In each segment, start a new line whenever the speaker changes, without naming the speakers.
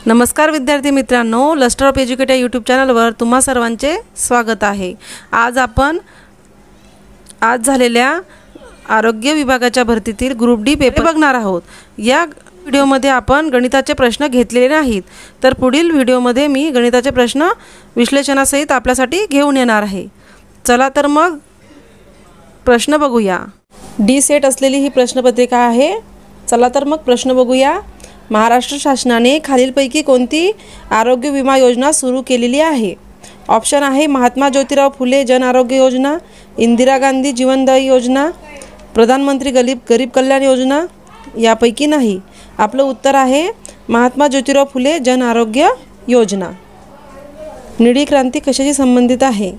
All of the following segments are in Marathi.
नमस्कार विद्यार्थी मित्रांनो, लस्टर ऑफ एज्युकेटर यूट्यूब चॅनलवर तुम्हा सर्वांचे स्वागत आहे। आज आपण झालेल्या आरोग्य विभागाच्या भरतीतील ग्रुप डी पेपर बघणार आहोत। या व्हिडिओमध्ये आपण गणिताचे प्रश्न घेतलेले नाहीत, तर पुढील व्हिडिओमध्ये मी गणिताचे प्रश्न विश्लेषणासहित आपल्यासाठी घेऊन येणार आहे। चला तर मग प्रश्न बघूया। डी सेट असलेली ही प्रश्नपत्रिका आहे। चला तर मग प्रश्न बघूया। महाराष्ट्र शासनाने खालीलपैकी कोणती आरोग्य विमा योजना सुरू केलेली आहे? ऑप्शन आहे महात्मा ज्योतिराव फुले जन आरोग्य योजना, इंदिरा गांधी जीवनदायी योजना, प्रधानमंत्री गरीब कल्याण योजना, यापैकी नाही। आपलं उत्तर आहे महात्मा ज्योतिराव फुले जन आरोग्य योजना। निळी क्रांती कशाशी संबंधित आहे?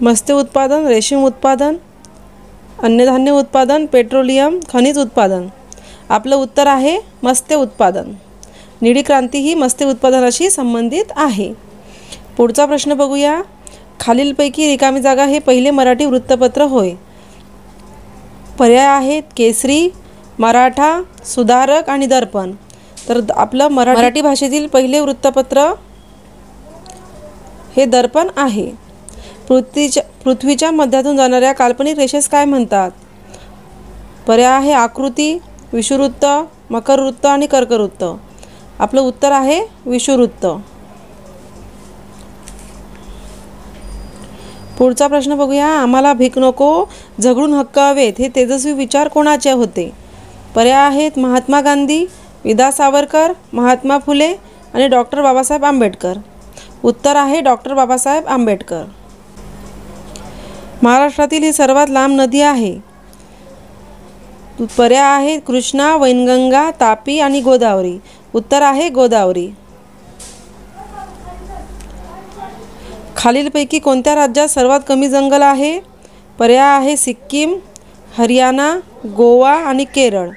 मत्स्य उत्पादन, रेशीम उत्पादन, अन्नधान्य उत्पादन, पेट्रोलियम, खनिज उत्पादन। आपलं उत्तर आहे मत्स्य उत्पादन। निळी क्रांती ही मत्स्य उत्पादनाशी संबंधित आहे। पुढचा प्रश्न बघूया। खालीलपैकी रिकामी जागा हे पहिले मराठी वृत्तपत्र होय? पर्याय आहेत केसरी, मराठा, सुधारक आणि दर्पण। तर आपलं मराठी भाषेतील पहिले वृत्तपत्र हे दर्पण आहे। पृथ्वीच्या मध्यातून जाणाऱ्या काल्पनिक रेषेस काय म्हणतात? पर्याय आहे आकृती, विषुववृत्त, मकरवृत्त आणि कर्कवृत्त। आपलं उत्तर आहे विषुववृत्त। पुढचा प्रश्न बघूया। आम्हाला भीक नको, झगडून हक्क हवेत हे तेजस्वी विचार कोणाचे होते? पर्याय आहेत महात्मा गांधी, विदा सावरकर, महात्मा फुले आणि डॉक्टर बाबासाहेब आंबेडकर। उत्तर आहे डॉक्टर बाबासाहेब आंबेडकर। महाराष्ट्रातील ही सर्वात लांब नदी आहे? पर्याय आहेत कृष्णा, वैनगंगा, तापी आणि गोदावरी। उत्तर आहे गोदावरी। खालीलपैकी कोणत्या राज्यात सर्वात कमी जंगल आहे? पर्याय आहे सिक्कीम, हरियाणा, गोवा आणि केरळ।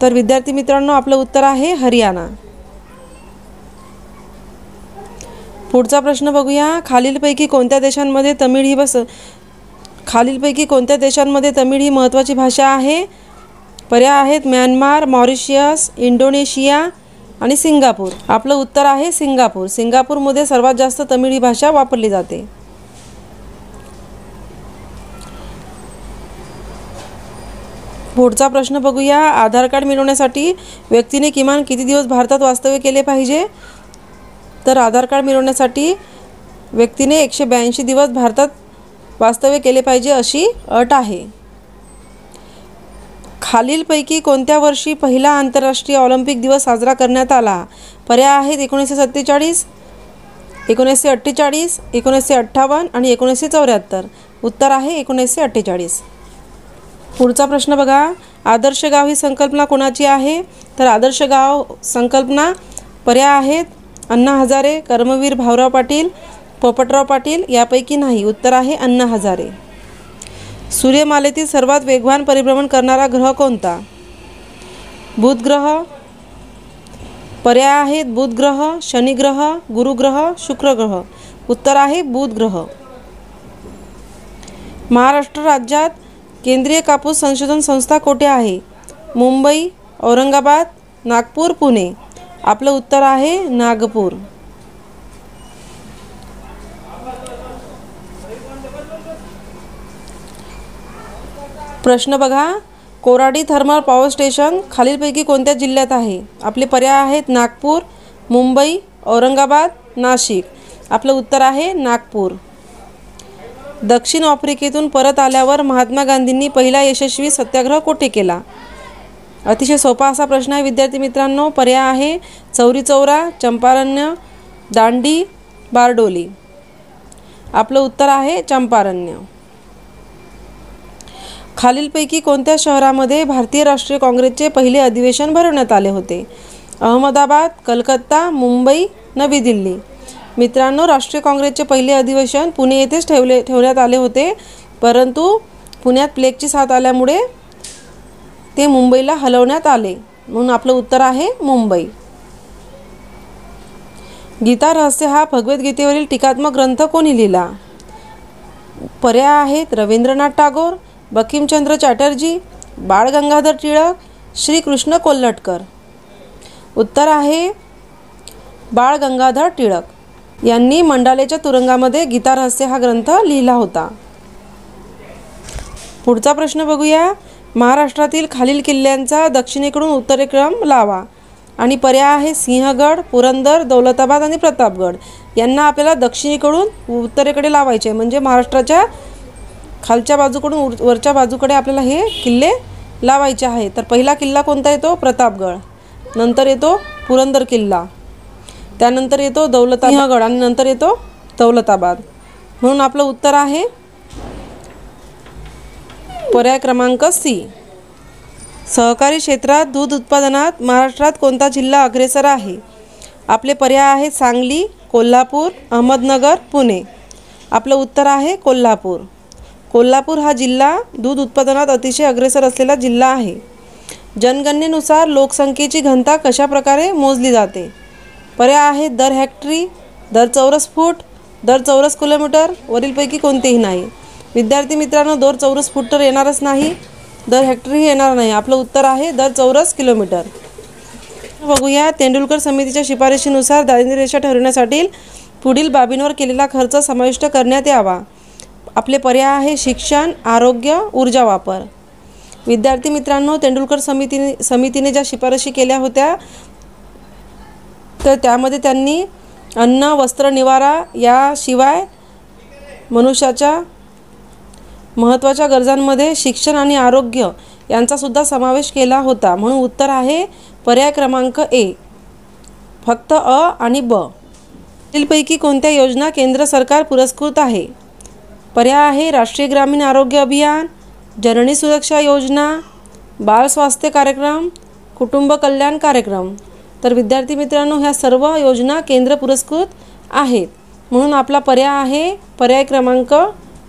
तर विद्यार्थी मित्रांनो, आपलं उत्तर आहे हरियाणा। पुढचा प्रश्न बघूया। खालीलपैकी कोणत्या देशांमध्ये तमिळ ही महत्त्वाची भाषा आहे? पर्याय आहेत म्यानमार, मॉरिशियस, इंडोनेशिया आणि सिंगापूर। आपलं उत्तर आहे सिंगापूर। सिंगापूरमध्ये सर्वात जास्त तमिळ ही भाषा वापरली जाते। पुढचा प्रश्न बघूया। आधार कार्ड मिळवण्यासाठी व्यक्तीने किमान किती दिवस भारतात वास्तव्य केले पाहिजे? तर आधार कार्ड मिळवण्यासाठी व्यक्तीने 182 दिवस भारतात वास्तव्य केले पाहिजे अशी अट आहे। खालीलपैकी कोणत्या वर्षी पहिला आंतरराष्ट्रीय ऑलिम्पिक दिवस साजरा करण्यात आला? पर्याय आहेत 1947, 1948, 1958 आणि 1974। उत्तर आहे 1948। पुढचा प्रश्न बघा। आदर्श गाव ही संकल्पना कोणाची आहे? तर आदर्श गाव संकल्पना पर्याय आहेत अण्णा हजारे, कर्मवीर भाऊराव पाटील, पोपटराव पाटील, यापैकी नाही। उत्तर आहे अण्णा हजारे। सूर्यमालेतील सर्वात वेगवान परिभ्रमण करणारा ग्रह कोणता? बुध ग्रह। पर्याय आहेत बुध ग्रह, शनी ग्रह, गुरु ग्रह, शुक्र ग्रह। उत्तर आहे बुध ग्रह। महाराष्ट्र राज्यात केंद्रीय कापूस संशोधन संस्था कोठे आहे? मुंबई, औरंगाबाद, नागपूर, पुणे। आपलं उत्तर आहे नागपूर। प्रश्न बघा। कोराडी थर्मल पॉवर स्टेशन खालीलपैकी कोणत्या जिल्ह्यात आहे? आपले पर्याय आहेत नागपूर, मुंबई, औरंगाबाद, नाशिक। आपलं उत्तर आहे नागपूर। दक्षिण आफ्रिकेतून परत आल्यावर महात्मा गांधींनी पहिला यशस्वी सत्याग्रह कोठे केला? अतिशय सोपा असा प्रश्न आहे विद्यार्थी मित्रांनो। पर्याय आहे चौरी चौरा, चंपारण्य, दांडी, बारडोली। आपलं उत्तर आहे चंपारण्य। खालीलपैकी कोणत्या शहरामध्ये भारतीय राष्ट्रीय काँग्रेसचे पहिले अधिवेशन भरवण्यात आले होते? अहमदाबाद, कलकत्ता, मुंबई, नवी दिल्ली। मित्रांनो, राष्ट्रीय काँग्रेसचे पहिले अधिवेशन पुणे येथेच ठेवण्यात आले होते, परंतु पुण्यात प्लेगची साथ आल्यामुळे ते मुंबईला हलवण्यात आले, म्हणून आपलं उत्तर आहे मुंबई। गीता रहस्य हा भगवद्गीतेवरील टीकात्मक ग्रंथ कोणी लिहिला? पर्याय आहेत रवींद्रनाथ टागोर, बंकिमचंद्र चॅटर्जी, बाळ गंगाधर टिळक, श्रीकृष्ण कोल्हटकर। उत्तर आहे बाळ गंगाधर टिळक यांनी मंडालेच्या तुरुंगामध्ये गीता रहस्य हा ग्रंथ लिहिला होता. पुढचा प्रश्न बघूया. महाराष्ट्रातील खालील किल्ल्यांचा दक्षिणेकडून उत्तरेक्रम लावा. आणि पर्याय आहे सिंहगड, पुरंदर, दौलताबाद आणि प्रतापगड. यांना आपल्याला दक्षिणेकडून उत्तरेकडे लावायचे, म्हणजे महाराष्ट्राच्या खालच्या बाजूकडून वरच्या बाजूकडे आपल्याला हे किल्ले लावायचे आहे. तर पहिला किल्ला कोणता येतो? प्रतापगड. नंतर येतो पुरंदर किल्ला, त्यानंतर येतो सिंहगड आणि नंतर येतो दौलताबाद. म्हणून आपलं उत्तर आहे पर्याय क्रमांक सी. सहकारी क्षेत्रात दूध उत्पादनात महाराष्ट्रात कोणता जिल्हा अग्रेसर आहे? आपले पर्याय आहेत सांगली, कोल्हापूर, अहमदनगर, पुणे. आपलं उत्तर आहे कोल्हापूर. कोल्हापूर हा जिल्हा दूध उत्पादनात अतिशय अग्रेसर असलेला जिल्हा आहे. जनगणनेनुसार लोकसंख्येची घनता कशा प्रकारे मोजली जाते? पर्याय आहेत दर हेक्टरी, दर चौरस फूट, दर चौरस किलोमीटर. वरीलपैकी कोणतेही नाही. विद्यार्थी मित्रांनो, दर चौरस फूट तर येणारच नाही, दर हेक्टरही येणार नाही. आपलं उत्तर आहे दर चौरस किलोमीटर. बघूया. तेंडुलकर समितीच्या शिफारशीनुसार दारिद्र्य रेषा ठरवण्यासाठी पुढील बाबींवर केलेला खर्च समाविष्ट करण्यात यावा. आपले पर्याय आहे शिक्षण, आरोग्य, ऊर्जा वापर. विद्यार्थी मित्रांनो, तेंडुलकर समितीने ज्या शिफारशी केल्या होत्या तर त्यामध्ये त्यांनी अन्न, वस्त्र, निवारा याशिवाय मनुष्याच्या महत्त्वाच्या गरजांमध्ये शिक्षण आणि आरोग्य यांचासुद्धा समावेश केला होता. म्हणून उत्तर आहे पर्याय क्रमांक ए, फक्त अ आणि ब. यापैकी कोणत्या योजना केंद्र सरकार पुरस्कृत आहे? पर्याय आहे राष्ट्रीय ग्रामीण आरोग्य अभियान, जननी सुरक्षा योजना, बाल स्वास्थ्य कार्यक्रम, कुटुंब कल्याण कार्यक्रम. तर विद्यार्थी मित्रांनो, ह्या सर्व योजना केंद्र पुरस्कृत आहेत. म्हणून आपला पर्याय आहे पर्याय क्रमांक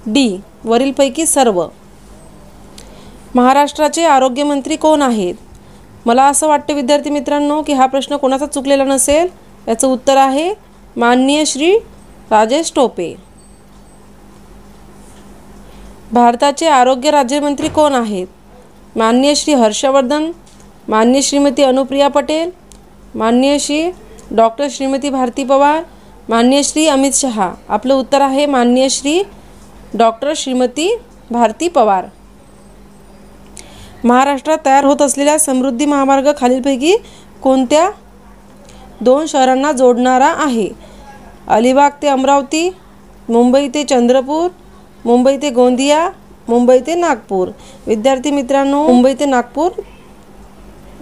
डी, वरीलपैकी सर्व. महाराष्ट्राचे आरोग्यमंत्री कोण आहेत? मला असं वाटतं विद्यार्थी मित्रांनो की हा प्रश्न कोणाचा चुकलेला नसेल. याचं उत्तर आहे माननीय श्री राजेश टोपे. भारताचे आरोग्य राज्यमंत्री कोण आहेत? माननीय श्री हर्षवर्धन, माननीय श्रीमती अनुप्रिया पटेल, माननीय श्री डॉक्टर श्रीमती भारती पवार, माननीय श्री अमित शहा. आपलं उत्तर आहे माननीय श्री डॉक्टर श्रीमती भारती पवार. महाराष्ट्रात तयार होत असलेला समृद्धी महामार्ग खालीलपैकी कोणत्या दोन शहरांना जोडणारा आहे? अलिबाग ते अमरावती, मुंबई ते चंद्रपूर, मुंबई ते गोंदिया, मुंबई ते नागपूर. विद्यार्थी मित्रांनो, मुंबई ते नागपूर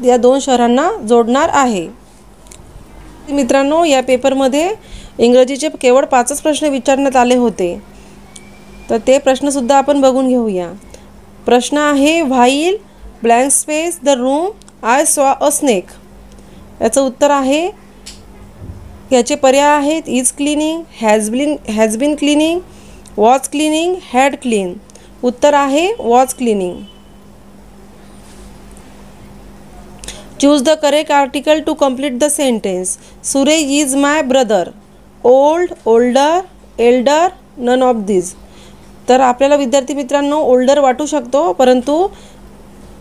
या दोन शहरांना जोडणार आहे. मित्रांनो, या पेपरमध्ये इंग्रजीचे केवळ 5च प्रश्न विचारण्यात आले होते. तर ते प्रश्नसुद्धा आपण बघून घेऊया. प्रश्न आहे while blank space the room I saw a snake. याचं उत्तर आहे, याचे पर्याय आहेत is cleaning, has been cleaning, was cleaning, had clean. उत्तर आहे was cleaning. Choose the correct article to complete the sentence. Suresh is my brother. Old, older, elder, none of this. तर आपल्याला विद्यार्थी मित्रांनो ओल्डर वाटू शकतो, परंतु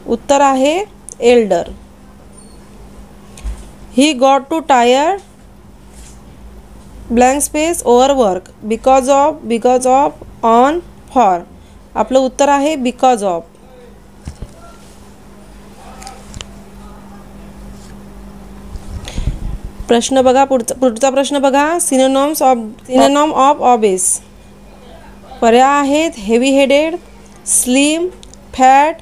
उत्तर आहे elder. He got to tire blank space over work because of, on, for. आपलं उत्तर आहे बिकॉज ऑफ. प्रश्न बघा. पुढचा प्रश्न बघा. Synonym of obese. पर्याय आहेत heavy headed, slim, fat,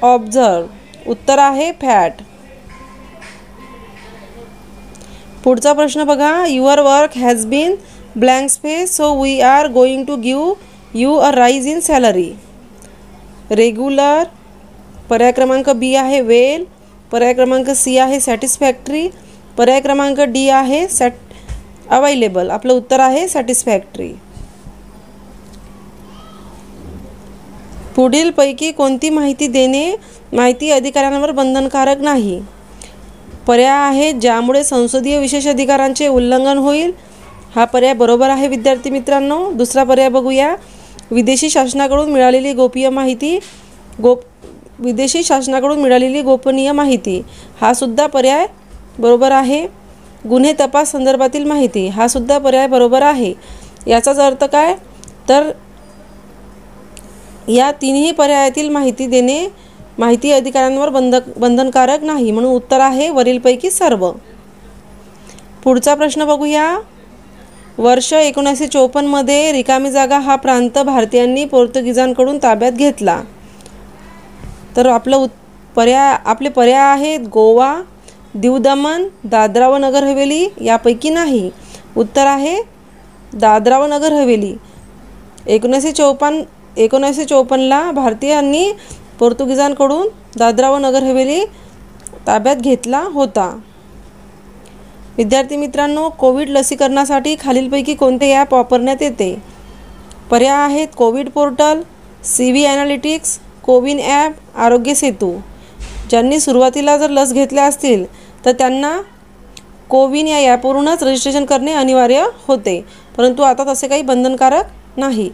observe. उत्तर आहे फॅट. पुढचा प्रश्न बघा. Your work has been blank space so we are going to give you a raise in salary. Regular. पर्याय क्रमांक बी आहे वेल. पर्याय क्रमांक सी आहे सॅटिस्फॅक्टरी. पर्याय क्रमांक डी आहे अवेलेबल. आपलं उत्तर आहे सॅटिस्फॅक्टरी. पुढील पैकी कोणती माहिती देणे माहिती अधिकाऱ्यांवर बंधनकारक नाही? पर्याय आहे ज्यामुळे संसदीय विशेष अधिकारांचे उल्लंघन होईल. हा पर्याय बरोबर आहे विद्यार्थी मित्रांनो. दुसरा पर्याय बघूया. विदेशी शासनाकडून मिळालेली गोपनीय माहिती. हा सुद्धा पर्याय बरोबर आहे. गुन्हे तपास संदर्भातील माहिती, हा सुद्धा पर्याय बरोबर आहे. याचाच अर्थ काय, तर या तिन्ही पर्यायातील माहिती देणे माहिती अधिकाऱ्यांवर बंधनकारक नाही, म्हणून उत्तर आहे वरीलपैकी सर्व. पुढचा प्रश्न बघूया. वर्ष 1954 मध्ये रिकामी जागा हा प्रांत भारतीयांनी पोर्तुगीजांकडून ताब्यात घेतला. तर आपले पर्याय आहेत गोवा, दीव दमण, दादरा व नगर हवेली, यापैकी नाही. उत्तर आहे दादरा व नगर हवेली. 1954ला भारतीयांनी पोर्तुगीजांकडून दादरा व नगर हवेली ताब्यात घेतला होता. विद्यार्थी मित्रांनो, कोविड लसीकरणासाठी खालीलपैकी कोणते ॲप वापरण्यात येते? पर्याय आहेत Covid portal, CV analytics, CoWIN app, Aarogya Setu. ज्यांनी सुरुवातीला जर लस घेतल्या असतील तर त्यांना कोविन या ॲपवरूनच रजिस्ट्रेशन करणे अनिवार्य होते, परंतु आता तसे काही बंधनकारक नाही.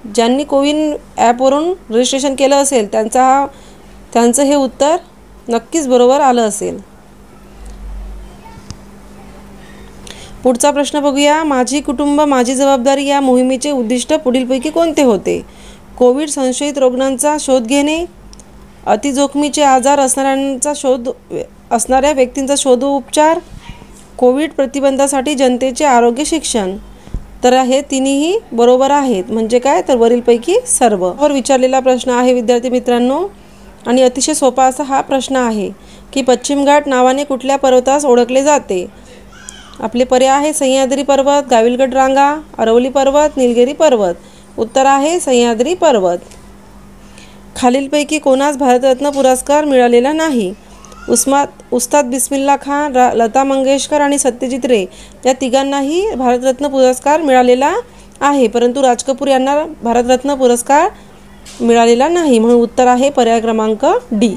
ज्यांनी कोविन ॲपवरून रजिस्ट्रेशन केलं असेल त्यांचं हे उत्तर नक्कीच बरोबर आलं असेल. पुढचा प्रश्न बघूया. माझी कुटुंब माझी जबाबदारी या मोहिमेचे उद्दिष्ट पुढीलपैकी कोणते होते? कोविड संशयित रुग्णांचा शोध घेणे, अतिजोखमीचे आजार असणाऱ्या व्यक्तींचा शोध व उपचार, कोविड प्रतिबंधासाठी जनतेचे आरोग्य शिक्षण. तर हे तिन्ही बरोबर आहेत. म्हणजे काय, तर वरीलपैकी सर्व. वर विचारलेला प्रश्न आहे विद्यार्थी मित्रांनो, आणि अतिशय सोपा असा हा प्रश्न आहे की पश्चिम घाट नावाने कुठल्या पर्वतास ओळखले जाते? आपले पर्याय आहे सह्याद्री पर्वत, गाविलगड रांगा, अरवली पर्वत, निलगिरी पर्वत. उत्तर आहे सह्याद्री पर्वत. खालीलपैकी कोणास भारतरत्न पुरस्कार मिळालेला नाही? उस्ताद बिस्मिल्ला खान, लता मंगेशकर आणि सत्यजित रे या तिघांनाही भारतरत्न पुरस्कार मिळालेला आहे, परंतु राज कपूर यांना भारतरत्न पुरस्कार मिळालेला नाही, म्हणून उत्तर आहे पर्याय क्रमांक डी.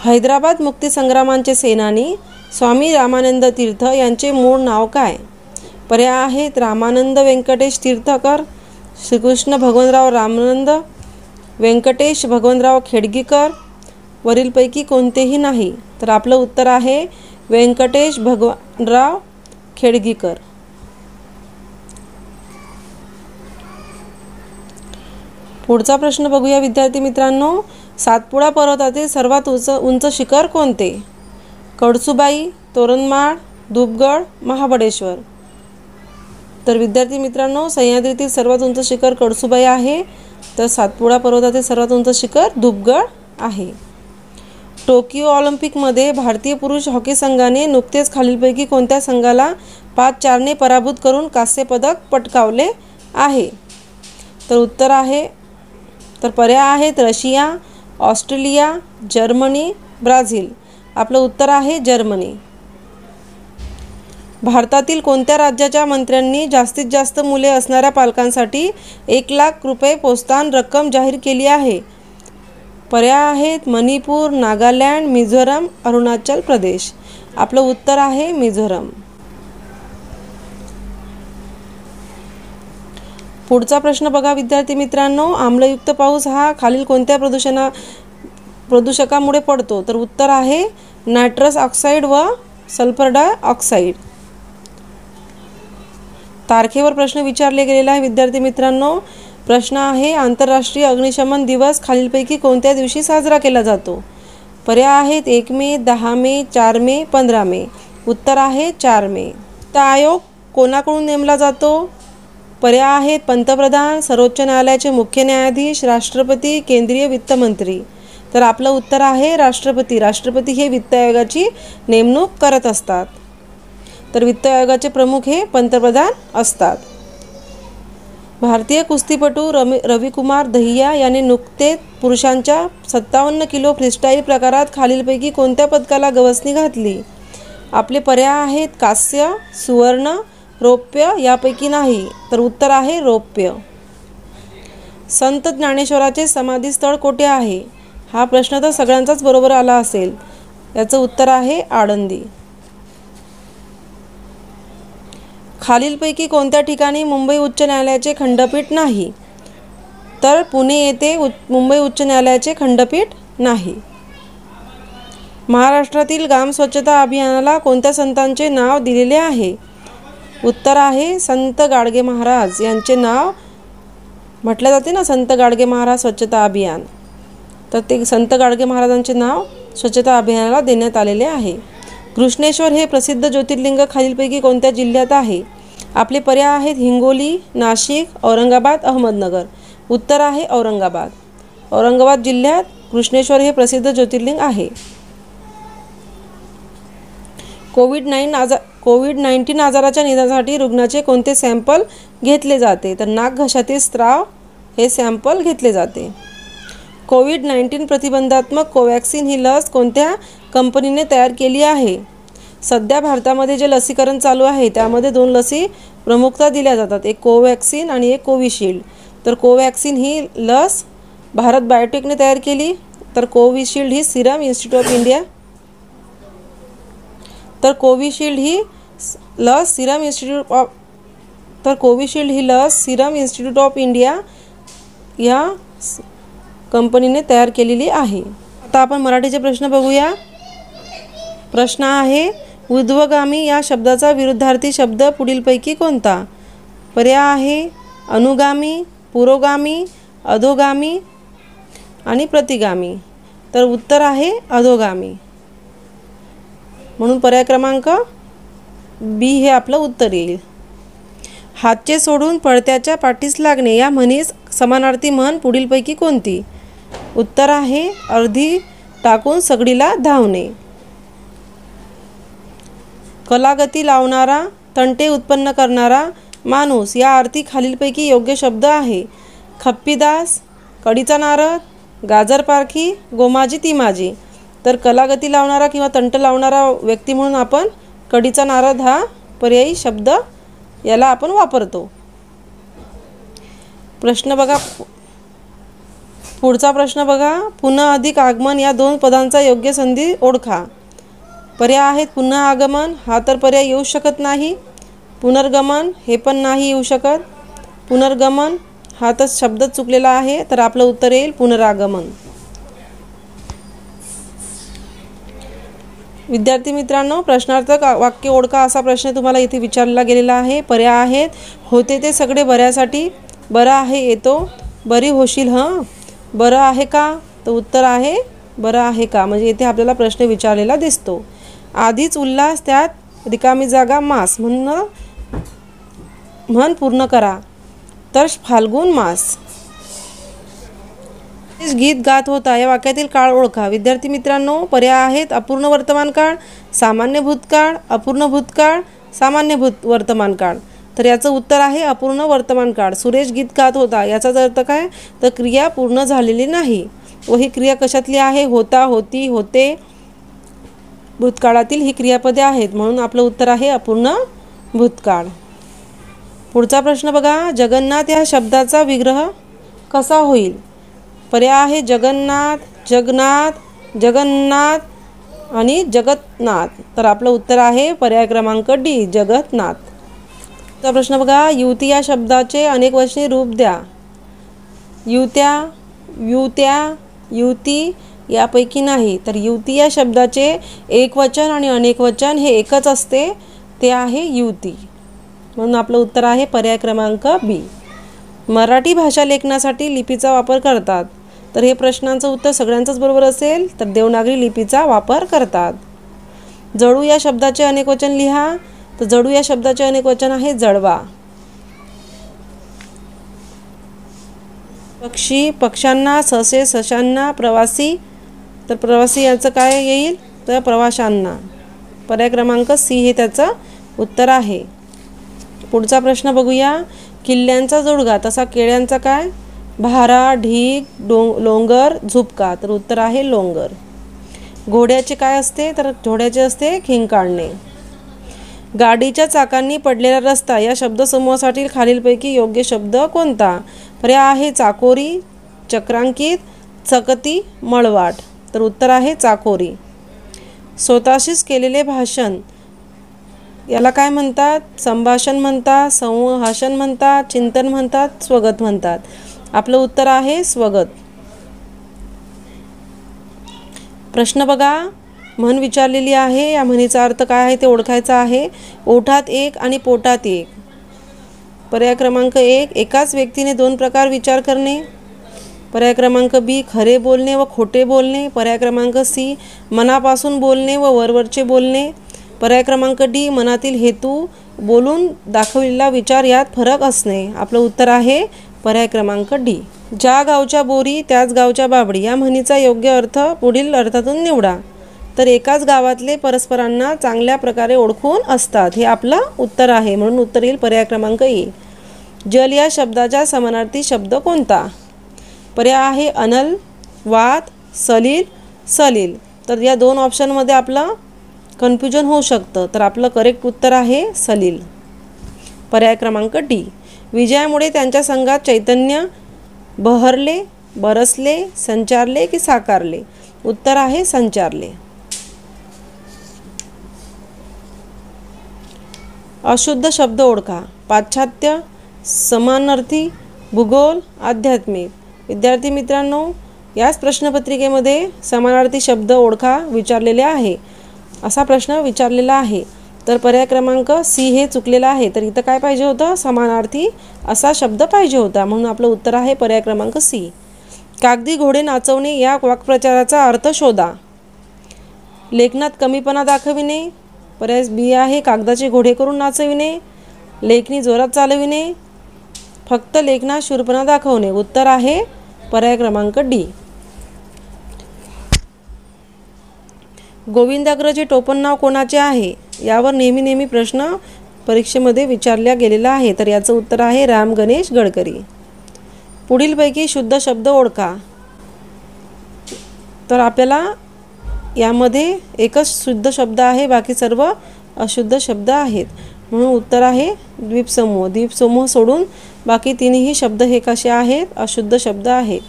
हैदराबाद मुक्तीसंग्रामांचे सेनानी स्वामी रामानंद तीर्थ यांचे मूळ नाव काय? पर्याय आहेत रामानंद व्यंकटेश तीर्थकर, श्रीकृष्ण भगवंतराव रामानंद, व्यंकटेश भगवंतराव खेडगीकर, वरीलपैकी कोणतेही नाही. तर आपलं उत्तर आहे व्यंकटेश भगवानराव खेडगीकर. पुढचा प्रश्न बघूया विद्यार्थी मित्रांनो. सातपुडा पर्वतातील सर्वात उंच शिखर कोणते? कळसुबाई, तोरणमाळ, धूपगड, महाबळेश्वर. तर विद्यार्थी मित्रांनो, सह्याद्रीतील सर्वात उंच शिखर कळसुबाई आहे, तर सातपुडा पर्वतातील सर्वात उंच शिखर धूपगड आहे. टोकियो ऑलिम्पिकमध्ये भारतीय पुरुष हॉकी संघाने नुकतेच खालीलपैकी कोणत्या संघाला 5-4ने पराभूत करून कांस्य पदक पटकावले आहे? तर उत्तर आहे, तर पर्याय आहेत रशिया, ऑस्ट्रेलिया, जर्मनी, ब्राझील. आपलं उत्तर आहे जर्मनी. भारतातील कोणत्या राज्याच्या मंत्र्यांनी जास्तीत जास्त मुले असणाऱ्या पालकांसाठी 1,00,000 रुपये प्रोत्साहन रक्कम जाहीर केली आहे? पर्याय आहेत मणिपूर, नागालँड, मिझोरम, अरुणाचल प्रदेश. आपलं उत्तर आहे मिझोरम. पुढचा प्रश्न बघा विद्यार्थी मित्रांनो. आम्लयुक्त पाऊस हा खालील कोणत्या प्रदूषकामुळे पडतो? तर उत्तर आहे नायट्रस ऑक्साईड व सल्फर डायऑक्साईड. तारखेवर प्रश्न विचारले गेलेला आहे विद्यार्थी मित्रांनो. प्रश्न आहे आंतरराष्ट्रीय अग्निशमन दिवस खालीलपैकी कोणत्या दिवशी साजरा केला जातो? पर्याय आहेत 1 मे, 10 मे, 4 मे, 15 मे. उत्तर आहे 4 मे. वित्त आयोग कोणाकडून नेमला जातो? पर्याय आहेत पंतप्रधान, सर्वोच्च न्यायालयाचे मुख्य न्यायाधीश, राष्ट्रपती, केंद्रीय वित्तमंत्री. तर आपलं उत्तर आहे राष्ट्रपती. राष्ट्रपती हे वित्त आयोगाची नेमणूक करत असतात. तर वित्त आयोगाचे प्रमुख हे पंतप्रधान असतात. भारतीय कुस्तीपटू रविकुमार दहिया याने नुकतेच पुरुषांच्या 57 किलो फ्रीस्टाईल प्रकारात खालीलपैकी कोणत्या पदकाला गवसणी घातली? आपले पर्याय आहेत कांस्य, सुवर्ण, रौप्य, यापैकी नाही. तर उत्तर आहे रौप्य. संत ज्ञानेश्वराचे समाधीस्थळ कोठे आहे? हा प्रश्न तर सगळ्यांचाच बरोबर आला असेल. याचं उत्तर आहे आळंदी. खालीलपैकी कोणत्या ठिकाणी मुंबई उच्च न्यायालयाचे खंडपीठ नाही? तर पुणे येथे मुंबई उच्च न्यायालयाचे खंडपीठ नाही. महाराष्ट्रातील ग्राम स्वच्छता अभियानाला कोणत्या संतांचे नाव दिलेले आहे? उत्तर आहे संत गाडगे महाराज यांचे नाव म्हटले जाते ना, संत गाडगे महाराज स्वच्छता अभियान. तर ते संत गाडगे महाराजांचे नाव स्वच्छता अभियानाला देण्यात आलेले आहे. घृष्णेश्वर हे प्रसिद्ध ज्योतिर्लिंग खालीलपैकी कोणत्या जिल्ह्यात आहे? आपले पर्याय आहेत हिंगोली, नाशिक, औरंगाबाद, अहमदनगर. उत्तर आहे औरंगाबाद. औरंगाबाद जिल्ह्यात घृष्णेश्वर हे प्रसिद्ध ज्योतिर्लिंग आहे. कोविड-19 आजाराच्या निदानासाठी रुग्णाचे कोणते सॅम्पल घेतले जाते? तर नाक घशातील स्राव हे सॅम्पल घेतले जाते. कोविड-19 प्रतिबंधात्मक कोवॅक्सिन ही लस कोणत्या कंपनीने तयार केली आहे? सध्या भारतामध्ये जे लसीकरण चालू आहे त्यामध्ये 2 लसी प्रमुखता दिल्या जातात, एक कोवॅक्सिन आणि एक कोविशिल्ड. तर कोवॅक्सिन ही लस भारत बायोटेकने तयार केली, तर Covishield he Serum institute of India Serum institute of India या कंपनीने तयार केलेली आहे. आता आपण मराठीचे प्रश्न बघूया. प्रश्न आहे ऊर्ध्वगामी या शब्दाचा विरुद्धार्थी शब्द पुढीलपैकी कोणता? पर्याय आहे अनुगामी, पुरोगामी, अधोगामी आणि प्रतिगामी. तर उत्तर आहे अधोगामी. म्हणून पर्याय क्रमांक बी हे आपलं उत्तर येईल. हातचे सोडून पळत्याच्या पाठीस लागणे या म्हणीस समानार्थी म्हण पुढीलपैकी कोणती? उत्तर आहे अर्धी टाकून सगळीला धावणे. कलागती लावणारा, तंटे उत्पन्न करणारा माणूस या अर्थी खालीलपैकी योग्य शब्द आहे. खप्पीदास, कडीचा नारद, गाजरपारखी, गोमाजी तिमाजी. तर कलागती लावणारा किंवा तंट लावणारा व्यक्ती म्हणून आपण कडीचा नारद हा पर्यायी शब्द याला आपण वापरतो. प्रश्न बघा, पुढचा प्रश्न बघा. पुन्हा अधिक आगमन या 2 पदांचा योग्य संधी ओळखा. पर्याय आहेत पुन्हा आगमन हा तर पर्याय येऊ शकत नाही. पुनर्गमन हे पण नाही येऊ शकत. पुनर्गमन हा तर शब्द चुकलेला आहे, तर आपलं उत्तर येईल पुनरागमन. विद्यार्थी मित्रांनो, प्रश्नार्थक वाक्य ओळखा असा प्रश्न तुम्हाला इथे विचारला गेलेला आहे. पर्याय आहेत होते ते सगळे बऱ्यासाठी, बरं आहे येतो, बरी होशील हं, बरं आहे का? तर उत्तर आहे बरं आहे का. म्हणजे इथे आपल्याला प्रश्न विचारलेला दिसतो. आधीच उल्हास त्यात रिकामी जागा मास म्हण पूर्ण करा. तर फाल्गुन मास. गीत गात होता या वाक्यातील काळ ओळखा. विद्यार्थी मित्रांनो, पर्याय आहेत अपूर्ण वर्तमान काळ, सामान्य भूतकाळ, अपूर्ण भूतकाळ, सामान्य वर्तमान काळ. तर याचं उत्तर आहे अपूर्ण वर्तमान काळ. सुरेश गीत गात होता याचाच अर्थ काय? तर क्रिया पूर्ण झालेली नाही. व ही क्रिया कशातली आहे? होता, होती, होते भूतकाळातील ही क्रियापदे आहेत. म्हणून आपलं उत्तर आहे अपूर्ण भूतकाळ. पुढचा प्रश्न बघा. जगन्नाथ या शब्दाचा विग्रह कसा होईल? पर्याय आहे जगन्नाथ, जगन्नाथ, जगन्नाथ आणि जगतनाथ. तर आपलं उत्तर आहे पर्याय क्रमांक डी जगतनाथ. पुढचा प्रश्न बघा. युवती या शब्दाचे अनेकवचनी रूप द्या. युवत्या, युवत्या, युवती यापैकी नाही. तर युवती या शब्दाचे एकवचन आणि अनेकवचन हे एकच असते, ते आहे युवती. म्हणून आपलं उत्तर आहे पर्याय क्रमांक बी. मराठी भाषा लेखनासाठी लिपीचा वापर करतात. तर हे प्रश्नांचं उत्तर सगळ्यांचंच बरोबर असेल. तर देवनागरी लिपीचा वापर करतात. जळू या शब्दाचे अनेकवचन लिहा. तर जळू या शब्दाचे अनेकवचन आहे जळवा. पक्षी, पक्ष्यांना, ससे, सशांना, प्रवासी. तर प्रवासी याचं काय येईल? तर प्रवाशांना. पर्याय क्रमांक सी हे त्याचं उत्तर आहे. पुढचा प्रश्न बघूया. किल्ल्यांचा जोडगा तसा केळ्यांचा काय? भारा, ढीग, लोंगर, झुपका. तर उत्तर आहे लोंगर. घोड्याचे काय असते? तर घोड्याचे असते खिंकाळणे. गाडीच्या चाकांनी पडलेला रस्ता या शब्दसमूहासाठी खालीलपैकी योग्य शब्द कोणता? पर्याय आहे चाकोरी, चक्रांकित, चकती, मळवाट. तर उत्तर आहे चाकोरी. स्वतःशीच केलेले भाषण याला काय म्हणतात? संभाषण म्हणतात, संभाषण म्हणतात, चिंतन म्हणतात, स्वगत म्हणतात. आपलं उत्तर आहे स्वगत. प्रश्न बघा. म्हण विचारलेली आहे. या म्हणीचा अर्थ काय आहे ते ओळखायचा आहे. ओठात एक आणि पोटात एक. पर्याय क्रमांक 1, एकाच व्यक्तीने 2 प्रकार विचार करणे. पर्याय क्रमांक बी, खरे बोलणे व खोटे बोलणे. पर्याय क्रमांक सी, मनापासून बोलणे व वरवरचे बोलणे. पर्याय क्रमांक डी, मनातील हेतू बोलून दाखविलेला विचार यात फरक असणे. आपलं उत्तर आहे पर्याय क्रमांक डी. ज्या गावच्या बोरी त्याच गावच्या बाबडी या म्हणीचा योग्य अर्थ पुढील अर्थातून निवडा. तर एकाच गावातले परस्परांना चांगल्या प्रकारे ओळखून असतात, हे आपलं उत्तर आहे. म्हणून उत्तर येईल पर्याय क्रमांक ए. जल या शब्दाचा समानार्थी शब्द कोणता? पर्याय आहे अनल, वात, सलील, सलील. तर या 2 ऑप्शनमध्ये आपलं कन्फ्युजन होऊ शकतं. तर आपलं करेक्ट उत्तर आहे सलील. पर्याय क्रमांक डी. विजयामुळे त्यांच्या संघात चैतन्य बहरले, बरसले, संचारले की साकारले? उत्तर आहे संचारले. अशुद्ध शब्द ओळखा. पाश्चात्य, समानार्थी, भूगोल, आध्यात्मिक. विद्यार्थी मित्रांनो, याच प्रश्नपत्रिकेमध्ये समानार्थी शब्द ओळखा विचारलेले आहे. असा प्रश्न विचारलेला आहे. तर पर्याय क्रमांक सी हे चुकलेलं आहे. तर इथं काय पाहिजे होतं? समानार्थी असा शब्द पाहिजे होता. म्हणून आपलं उत्तर आहे पर्याय क्रमांक सी. कागदी घोडे नाचवणे या वाक्प्रचाराचा अर्थ शोधा. लेखनात कमीपणा दाखविणे. पर्याय बी आहे कागदाचे घोडे करून नाचविणे. लेखणी जोरात चालविणे. फक्त लेखनात शूरपणा दाखवणे. उत्तर आहे पर्याय क्रमांक डी. गोविंदाग्रजे टोपण नाव कोणाचे आहे? यावर नेहमी प्रश्न परीक्षेमध्ये विचारला गेलेला आहे. तर याचं उत्तर आहे राम गणेश गडकरी. पुढीलपैकी शुद्ध शब्द ओळखा. तर आपल्याला यामध्ये एकच शुद्ध शब्द आहे, बाकी सर्व अशुद्ध शब्द आहेत. म्हणून उत्तर आहे द्वीपसमूह. द्वीपसमूह सोडून बाकी तिन्ही शब्द हे कसे आहेत? अशुद्ध शब्द आहेत.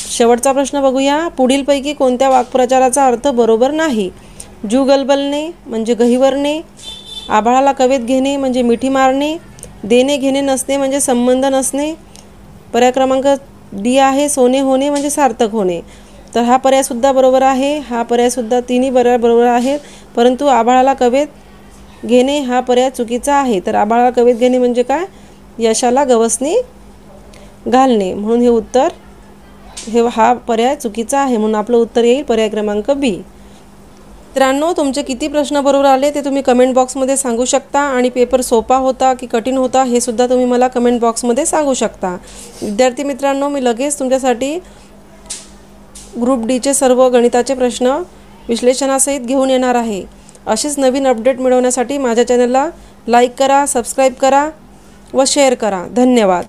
शेवटचा प्रश्न बघूया. पुढीलपैकी कोणत्या वाक्प्रचाराचा अर्थ बरोबर नाही? जुगलबलणे म्हणजे गहिवरणे. आभाळाला कवेत घेणे म्हणजे मिठी मारणे. देणे घेणे नसणे म्हणजे संबंध नसणे. पर्याय क्रमांक डी आहे सोने होणे म्हणजे सार्थक होणे. तर हा पर्यायसुद्धा बरोबर आहे. हा पर्यायसुद्धा तिन्ही बरोबर आहेत. परंतु आभाळाला कवेत घेणे हा पर्याय चुकीचा आहे. तर आभाळाला कवेत घेणे म्हणजे काय? यशाला गवसणी घालणे. म्हणून हे उत्तर हा पर्याय चुकीचा आहे. म्हणून आपलं उत्तर येईल पर्याय क्रमांक बी. मित्रांनो, तुमचे किती प्रश्न बरोबर आले ते तुम्ही कमेंट बॉक्समध्ये सांगू शकता. आणि पेपर सोपा होता की कठीण होता हे सुद्धा तुम्ही मला कमेंट बॉक्समध्ये सांगू शकता. विद्यार्थी मित्रांनो, मी लगेच तुमच्यासाठी ग्रुप डीचे सर्व गणिताचे प्रश्न विश्लेषणासहित घेऊन येणार आहे. असेच नवीन अपडेट मिळवण्यासाठी माझ्या चॅनलला लाईक करा, सबस्क्राईब करा व शेअर करा. धन्यवाद.